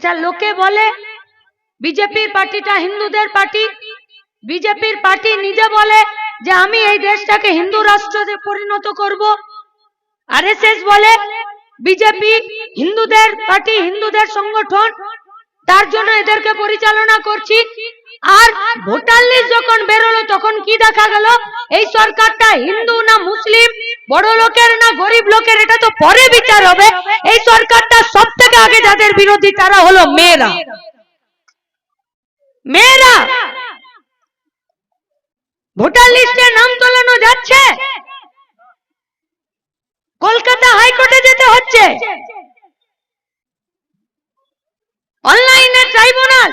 আচ্ছা, লোকে বলে বিজেপির পার্টিটা হিন্দুদের পার্টি, বিজেপির পার্টি নিজে বলে যে আমি এই দেশটাকে হিন্দু রাষ্ট্রে পরিণত করব। আরএসএস বলে বিজেপি হিন্দুদের পার্টি, হিন্দুদের সংগঠন, তার জন্য এদেরকে পরিচালনা করছি। আর ভোটার লিস্ট যখন বেরোলো তখন কি দেখা গেল, এই সরকারটা হিন্দু না মুসলিম, বড় লোকের না গরিব লোকের, এটা তো পরে বিচার হবে। এই সরকারটা সব থেকে আগে যাদের বিরোধী তারা হলো মেয়েরা। মেয়েরা ভোটার লিস্টে নাম তোলানো যাচ্ছে, কলকাতা হাইকোর্টে যেতে হচ্ছে, অনলাইনে ট্রাইব্যুনাল,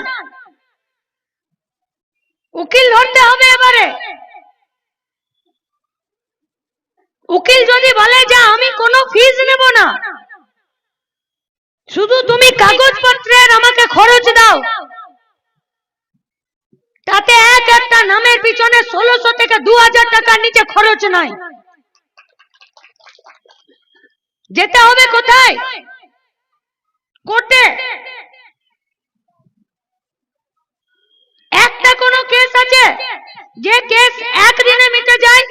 উকিল ধরতে হবে। এবারে উকিল যদি বলে যে আমি কোনো ফিস নেব না, শুধু তুমি কাগজপত্রের আমাকে খরচ দাও, তাতে একটা নামের পিছনে 1600 থেকে 2000 টাকার নিচে খরচ নাই। যেতে হবে কোথায়? কোর্টে। একটা কোনো কেস আছে যে কেস একদিনে মিটে যায়,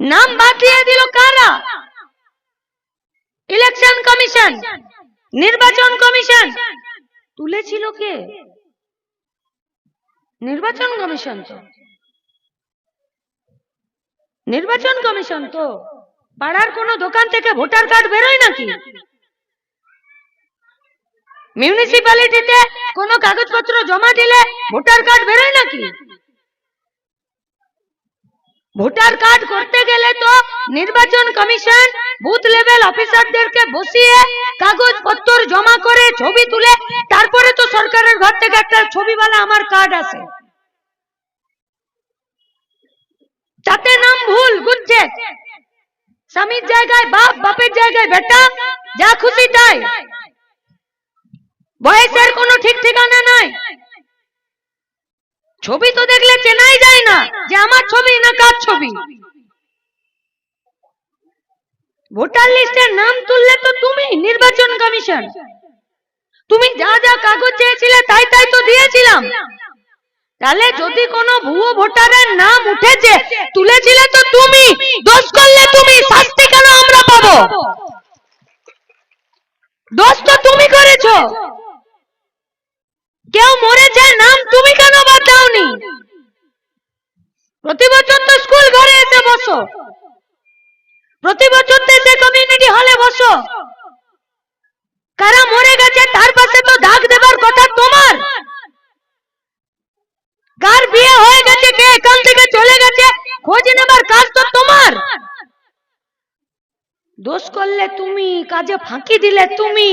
নাম বাদ দিয়ে দিল কারা? ইলেকশন কমিশন, নির্বাচন কমিশন। তুলেছিল কে? নির্বাচন কমিশন। তো নির্বাচন কমিশন তো পাড়ার কোনো দোকান থেকে ভোটার কার্ড বেরোয় নাকি? মিউনিসিপ্যালিটিতে কোনো কাগজপত্র জমা দিলে ভোটার কার্ড বেরোয় নাকি? ভোটার কার্ড করতে গেলে তো নির্বাচন কমিশন বুথ লেভেল অফিসারদেরকে বসিয়ে কাগজপত্র জমা করে ছবি তুলে তারপরে তো সরকারের ঘর থেকে একটা ছবিওয়ালা আমার কার্ড আসে। তাতে নাম ভুল গুজছে, স্বামীর জায়গায় বাপ, বাপের জায়গায় বেটা, যা খুশি তাই। বয়সের কোনো ঠিক ঠিকানা নাই। ছবি তো দেখলে চেনাই যায় না যে আমার ছবি না কার ছবি। ভোটার লিস্টের নাম তুললে তো তুমি নির্বাচন কমিশন, তুমি যা যা কাগজ চেয়েছিলে তাই তাই তো দিয়েছিলাম। তাহলে যদি কোনো ভুয়ো ভোটারের নাম উঠেছে, তুলেছিলে তো তুমি, দোষ করলে তুমি, শাস্তি কেন আমরা পাবো? দোষ তো তুমি করেছো। কেউ মরেছে, নাম তুমি কেন বাদ দাওনি? প্রতি বছর তো স্কুল ঘরে এসে বসো, প্রতি বছর তো এসে কমিউনিটি হলে বসো। কারা মরে গেছে তার পাশে তো দাগ দেবার কথা তোমার। কার বিয়ে হয়ে গেছে, কে এখান থেকে চলে গেছে, খোঁজ নেবার কাজ তো তোমার। দোষ করলে তুমি, কাজে ফাঁকি দিলে তুমি,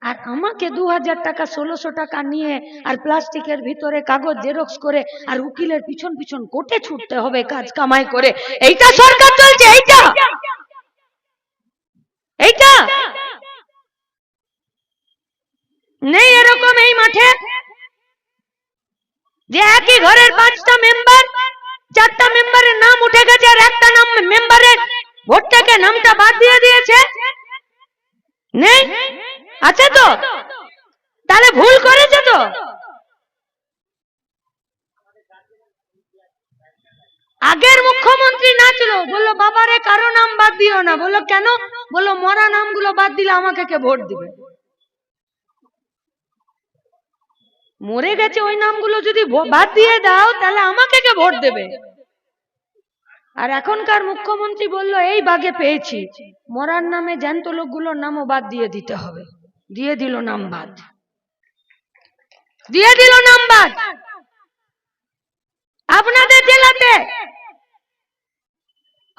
আর আমাকে 2000 টাকা 1600 টাকা নিয়ে আর প্লাস্টিকের ভিতরে কাগজ জেরক্স করে আর উকিলের পিছন পিছন কোর্টে ছুটতে হবে কাজ কামাই করে। এইটা সরকার চলছে, এইটা এইটা নেই এরকম এই মাঠে যে একই ঘরের 5টা মেম্বার, 4টা মেম্বারের নাম উঠে গেছে আর একটা নাম মেম্বারের ভোট থেকে নামটা বাদ দিয়ে দিয়েছে। নেই? আছে তো? তাহলে ভুল করেছে তো। আগের মুখ্যমন্ত্রী নাচলো, বললো বাবারে কারো নাম বাদ দিও না। বললো কেন? বললো মরা নামগুলো বাদ দিলে আমাকে কে ভোট দিবে? মরে গেছে ওই নামগুলো যদি বাদ দিয়ে দাও তাহলে আমাকে কে ভোট দেবে? আর এখনকার মুখ্যমন্ত্রী বললো এই বাগে পেয়েছি, মরার নামে জ্যান্ত লোকগুলোর নামও বাদ দিয়ে দিতে হবে। দিয়ে দিল নাম বাদ, দিয়ে দিল নাম বাদ। আপনাদের জেলাতে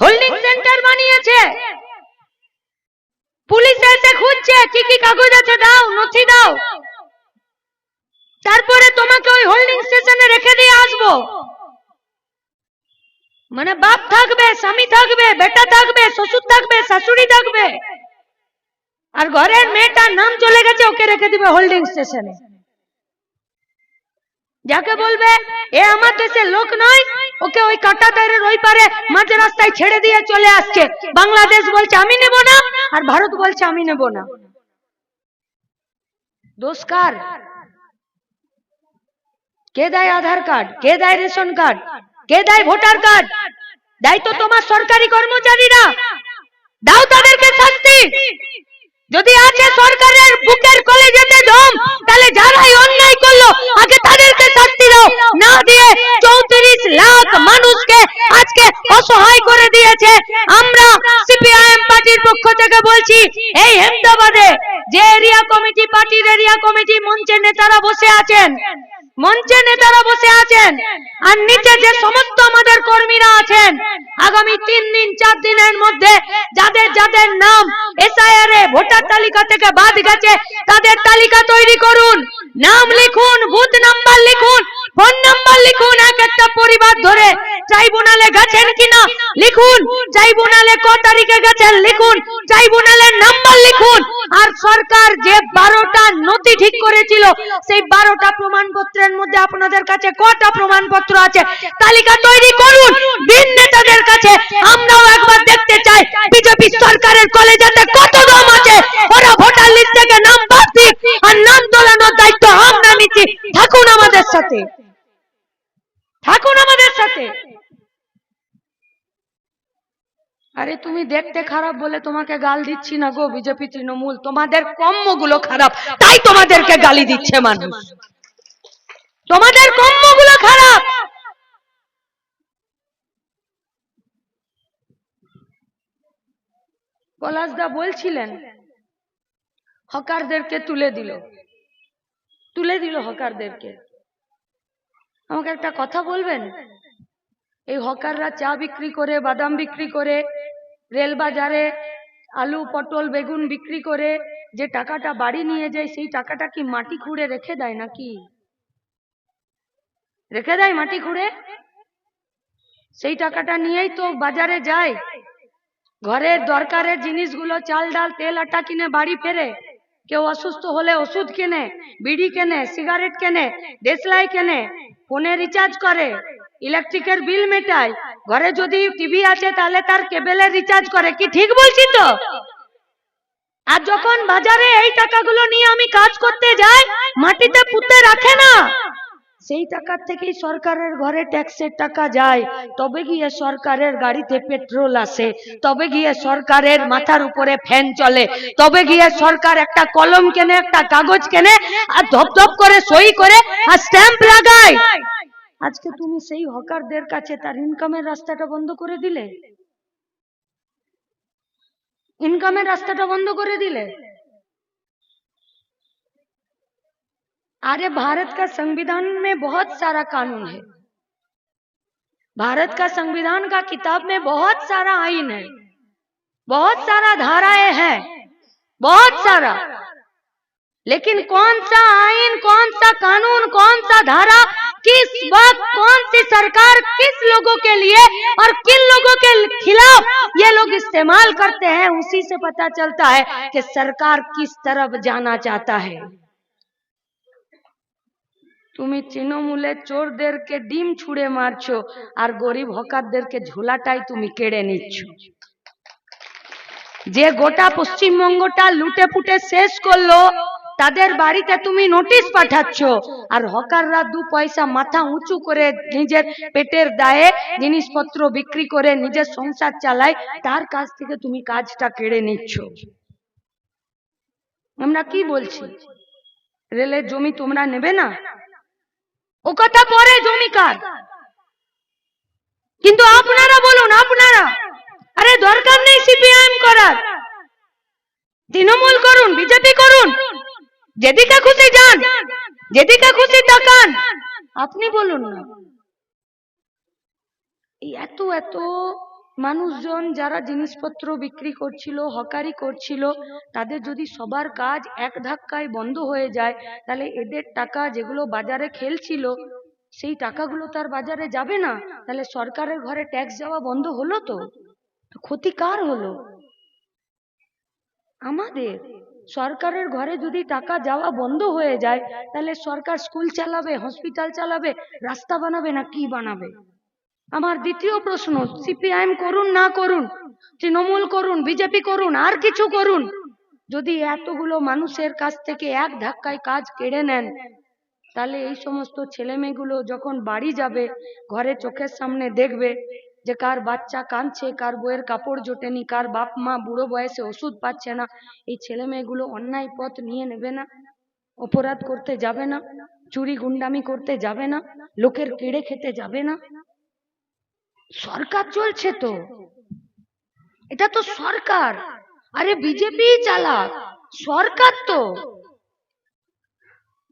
হোল্ডিং সেন্টার বানিয়েছে, পুলিশ এসে খুঁজছে কি কি কাগজ আছে, দাও, নথি দাও, তারপরে তোমাকে ওই হোল্ডিং স্টেশনে রেখে দিয়ে আসবো। মানে বাপ থাকবে, স্বামী থাকবে, বেটা থাকবে, শ্বশুর থাকবে, শাশুড়ি থাকবে, আর ঘরের মেয়েটার নাম চলে গেছে, ওকে রেখে দিবে হোল্ডিং স্টেশনে। যাকে বলবে এ আমার দেশের লোক নয়, ওকে ওই কাঁটাতারের ওই পারে মাঝ রাস্তায় ছেড়ে দিয়ে চলে আসছে। বাংলাদেশ বলছে আমি নেব না, আর ভারত বলছে আমি নেব না। দোষ কার? কে দেয় আধার কার্ড? কে দেয় রেশন কার্ড? কে দেয় ভোটার কার্ড? দায় তো তোমার সরকারি কর্মচারীরা। দাও তাদেরকে শাস্তি। যদি আছে সরকারের বুকের কলেজেতে দম, তাহলে যারাই অন্যায় করলো আগে তাদেরকে শাস্তি দাও। না দিয়ে 34 লাখ মানুষকে আজকে অসহায় করে দিয়েছে। আমরা সিপিআইএম পার্টির পক্ষ থেকে বলছি, এই আহমেদাবাদে যে এরিয়া কমিটি, পার্টির এরিয়া কমিটি মঞ্চে নেতারা বসে আছেন, মঞ্চে নেতারা বসে আছেন, আর নিচে যে সমস্ত আমাদের কর্মীরা আছেন, আগামী 3 দিন 4 দিনের মধ্যে যাদের যাদের নাম এসআইআর এ ভোটার তালিকা থেকে বাদ গেছে তাদের তালিকা তৈরি করুন। নাম লিখুন, বুথ নাম্বার লিখুন, ফোন নাম্বার লিখুন, এক একটা পরিবার ধরে ট্রাইব্যুনালে গেছেন কিনা লিখুন, ট্রাইব্যুনালে ক তারিখে গেছেন লিখুন, ট্রাইব্যুনালের নাম্বার লিখুন। আর সরকার যে 12টা নথি ঠিক করেছিল সেই 12টা প্রমাণপত্রের মধ্যে আপনাদের কাছে কটা প্রমাণপত্র আছে তালিকা তৈরি করুন, দিন নেতাদের কাছে। আমরাও একবার দেখতে চাই বিজেপি সরকারের কলেজেতে কত দম আছে। ওরা ভোটার লিস্ট থেকে নাম বাদ দিক, আর নাম তোলানোর দায়িত্ব আমরা নিচ্ছি। থাকুন আমাদের সাথে, থাকুন আমাদের সাথে। আরে তুমি দেখতে খারাপ বলে তোমাকে গাল দিচ্ছি না গো বিজেপি তৃণমূল, তোমাদের কর্মগুলো খারাপ তাই তোমাদেরকে গালি দিচ্ছে মানুষ। তোমাদের কর্মগুলো খারাপ। পলাশদা বলছিলেন হকারদেরকে তুলে দিল হকারদেরকে। আমাকে একটা কথা বলবেন, এই হকাররা চা বিক্রি করে, বাদাম বিক্রি করে, রেল বাজারে আলু পটল বেগুন বিক্রি করে যে টাকাটা বাড়ি নিয়ে যায়, সেই টাকাটা কি মাটি খুঁড়ে রেখে দেয় নাকি? রেখে দেয় মাটি খুঁড়ে? সেই টাকাটা নিয়েই তো বাজারে যায়, ঘরের দরকারের জিনিসগুলো চাল ডাল তেল আটা কিনে বাড়ি ফেরে। কেউ অসুস্থ হলে ওষুধ কেনে, বিড়ি কেনে, সিগারেট কেনে, দেশলাই কেনে, ফোনে রিচার্জ করে, ইলেকট্রিকের বিল মেটায়, ঘরে যদি টিভি আছে তাহলে তার কেবলের রিচার্জ করে। কি ঠিক বলছি তো? আর যখন বাজারে এই টাকাগুলো নিয়ে আমি কাজ করতে যাই, মাটিতে পুঁতে রাখে না, সেই টাকার থেকেই সরকারের ঘরে ট্যাক্সের টাকা যায়, তবে গিয়ে সরকারের গাড়িতে পেট্রোল আসে, তবে গিয়ে সরকারের মাথার উপরে ফ্যান চলে, তবে গিয়ে সরকার একটা কলম কেনে, একটা কাগজ কেনে, আর ধপধপ করে সই করে আর স্ট্যাম্প লাগায়। আজকে তুমি সেই হকারদের কাছে তার ইনকামের রাস্তাটা বন্ধ করে দিলে, ইনকামের রাস্তাটা বন্ধ করে দিলে। अरे भारत का संविधान में बहुत सारा कानून है, भारत का संविधान का किताब में बहुत सारा आइन है, बहुत सारा धाराएं हैं, बहुत सारा। लेकिन कौन सा आइन, कौन सा कानून, कौन सा धारा, किस वक्त कौन सी सरकार किस लोगों के लिए और किन लोगों के खिलाफ ये लोग इस्तेमाल करते हैं, उसी से पता चलता है कि सरकार किस तरफ जाना चाहता है। তুমি তৃণমূলের চোরদেরকে ডিম ছুঁড়ে মারছো, আর গরিব হকারদেরকে ঝোলাটাই তুমি কেড়ে নিচ্ছ। যে গোটা পশ্চিমবঙ্গটা লুটে পুটে শেষ করলো, তাদের বাড়িতে তুমি নোটিশ পাঠাচ্ছ, আর হকাররা 2 পয়সা মাথা উঁচু করে নিজের পেটের দায়ে জিনিসপত্র বিক্রি করে নিজের সংসার চালায়, তার কাছ থেকে তুমি কাজটা কেড়ে নিচ্ছ। আমরা কি বলছি? রেলের জমি তোমরা নেবে না, ও কথা পরে, জমি কার? কিন্তু আপনারা বলুন, আপনারা, আরে দরকার নেই সিপিআইএম করার, তৃণমূল করুন, বিজেপি করুন, যেদিকে খুশি যান, যেদিকে খুশি তাকান, আপনি বলুন না। এই এত এত মানুষজন যারা জিনিসপত্র বিক্রি করছিল, হকারি করছিল, তাদের যদি সবার কাজ এক ধাক্কায় বন্ধ হয়ে যায়, তাহলে এদের টাকা যেগুলো বাজারে খেলছিল সেই টাকাগুলো তার বাজারে যাবে না, তাহলে সরকারের ঘরে ট্যাক্স যাওয়া বন্ধ হলো। তো ক্ষতি কার হলো? আমাদের। সরকারের ঘরে যদি টাকা যাওয়া বন্ধ হয়ে যায়, তাহলে সরকার স্কুল চালাবে, হসপিটাল চালাবে, রাস্তা বানাবে, না কি বানাবে? আমার দ্বিতীয় প্রশ্ন, সিপিআইএম করুন না করুন, তৃণমূল করুন, বিজেপি করুন, আর কিছু করুন, যদি এতগুলো মানুষের কাছ থেকে এক ধাক্কায় কাজ কেড়ে নেন, তাহলে এই সমস্ত ছেলে মেয়েগুলো যখন বাড়ি যাবে, ঘরে চোখের সামনে দেখবে যে কার বাচ্চা কাঁদছে, কার বইয়ের কাপড় জোটেনি, কার বাপ মা বুড়ো বয়সে ওষুধ পাচ্ছে না, এই ছেলে মেয়েগুলো অন্যায় পথ নিয়ে নেবে না? অপরাধ করতে যাবে না? চুরি গুন্ডামি করতে যাবে না? লোকের কেড়ে খেতে যাবে না? সরকার চলছে তো, এটা তো সরকার। আরে বিজেপি চালাক, সরকার তো।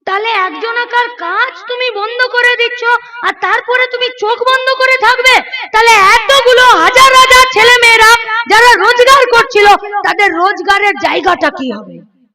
তাহলে একজনাকার কাজ তুমি বন্ধ করে দিচ্ছ আর তারপরে তুমি চোখ বন্ধ করে থাকবে? তাহলে এতগুলো হাজার হাজার ছেলে মেয়েরা যারা রোজগার করছিল, তাদের রোজগারের জায়গাটা কি হবে?